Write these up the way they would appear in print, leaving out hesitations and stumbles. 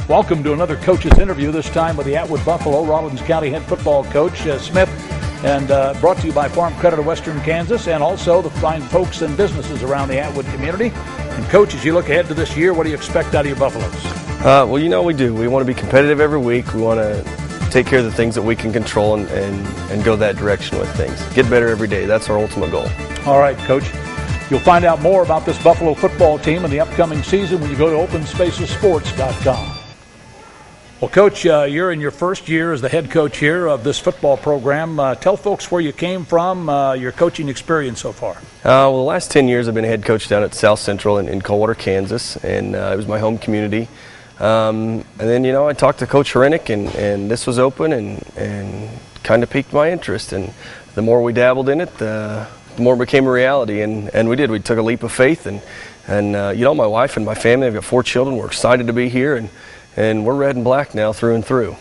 Welcome to another coach's interview, this time with the Atwood Buffalo, Rawlins County head football coach Smith, and brought to you by Farm Credit of Western Kansas and also the fine folks and businesses around the Atwood community. And coach, as you look ahead to this year, what do you expect out of your Buffaloes? Well, you know we do. We want to be competitive every week. We want to take care of the things that we can control and go that direction with things. Get better every day. That's our ultimate goal. All right, coach. You'll find out more about this Buffalo football team in the upcoming season when you go to openspacessports.com. Well, Coach, you're in your first year as the head coach here of this football program. Tell folks where you came from, your coaching experience so far. Well, the last 10 years I've been a head coach down at South Central in Coldwater, Kansas, and it was my home community. And then, you know, I talked to Coach Hrenek, and this was open and kind of piqued my interest. And the more we dabbled in it, the more it became a reality. And we did. We took a leap of faith. And you know, my wife and my family, I've got 4 children. We're excited to be here. And we're red and black now through and through.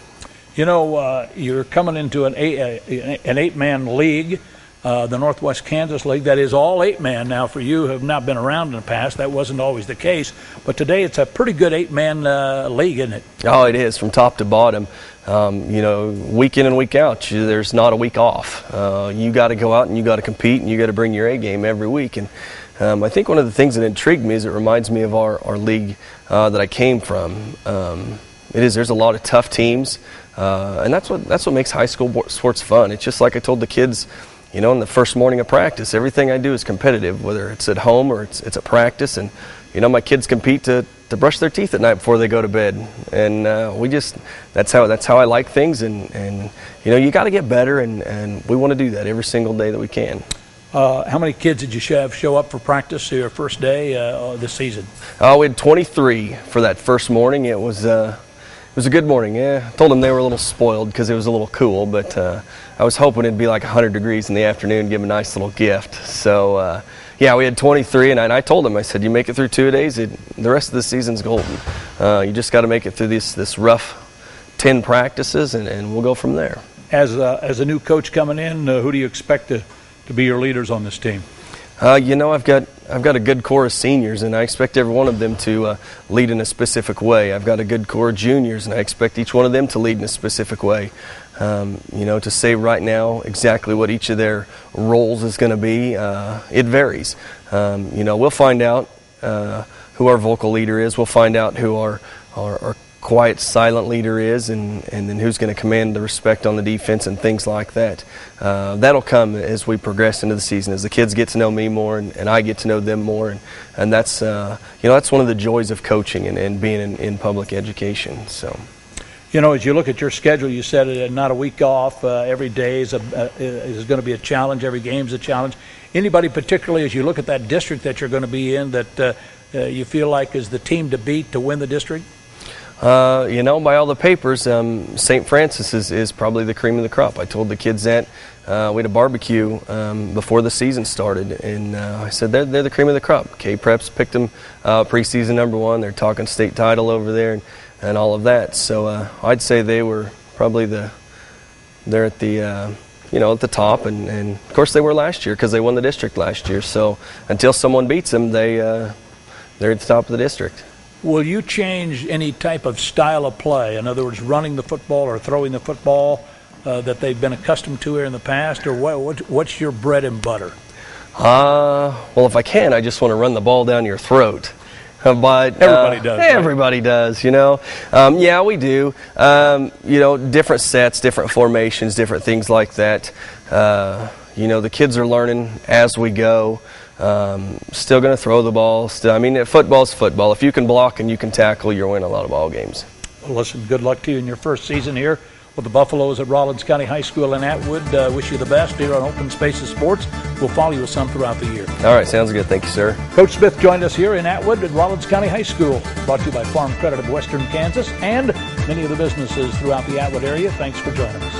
You know, you're coming into an 8-man league, the Northwest Kansas League. That is all 8-man now for you who have not been around in the past. That wasn't always the case. But today it's a pretty good 8-man league, isn't it? Oh, it is, from top to bottom. You know, week in and week out, there's not a week off. You got to go out and you got to compete and you got to bring your A game every week. And I think one of the things that intrigued me is it reminds me of our league that I came from. There's a lot of tough teams, and that's what makes high school sports fun. It's just like I told the kids, you know, in the first morning of practice, everything I do is competitive, whether it's at home or it's at practice. And you know, my kids compete to brush their teeth at night before they go to bed, and that's how I like things. And you know, you got to get better, and we want to do that every single day that we can. How many kids did you have show up for practice your first day this season? We had 23 for that first morning. It was a good morning. Yeah, I told them they were a little spoiled because it was a little cool, but I was hoping it'd be like 100 degrees in the afternoon, give them a nice little gift. So yeah, we had 23, and I told them, I said, you make it through 2 days, the rest of the season's golden. You just got to make it through this rough 10 practices, and we'll go from there. As a new coach coming in, who do you expect to be your leaders on this team? You know, I've got a good core of seniors, and I expect every one of them to lead in a specific way. I've got a good core of juniors, and I expect each one of them to lead in a specific way. You know, to say right now exactly what each of their roles is going to be, it varies. You know, we'll find out who our vocal leader is. We'll find out who our quiet, silent leader is, and then who's going to command the respect on the defense and things like that. That'll come as we progress into the season, as the kids get to know me more and I get to know them more, and that's you know, that's one of the joys of coaching and being in public education. So, you know, as you look at your schedule, you said not a week off. Every day is going to be a challenge. Every game's a challenge. Anybody particularly, as you look at that district that you're going to be in, that you feel like is the team to beat to win the district? You know, by all the papers, St. Francis is probably the cream of the crop. I told the kids that. We had a barbecue before the season started, and I said they're the cream of the crop. K-Preps picked them preseason #1. They're talking state title over there and all of that. So I'd say they were probably they're at the you know, at the top, and of course they were last year because they won the district last year. So until someone beats them, they're at the top of the district. Will you change any type of style of play? In other words, running the football or throwing the football that they've been accustomed to here in the past, or what's your bread and butter? Well, if I can, I just want to run the ball down your throat. But everybody does. Everybody does, you know. Yeah, we do. You know, different sets, different formations, different things like that. You know, the kids are learning as we go. Still going to throw the ball. I mean, football's football. If you can block and you can tackle, you're winning a lot of ball games. Well, listen, good luck to you in your first season here with the Buffaloes at Rawlins County High School in Atwood. Wish you the best here on Open Spaces Sports. We'll follow you with some throughout the year. All right, sounds good. Thank you, sir. Coach Smith joined us here in Atwood at Rawlins County High School. Brought to you by Farm Credit of Western Kansas and many of the businesses throughout the Atwood area. Thanks for joining us.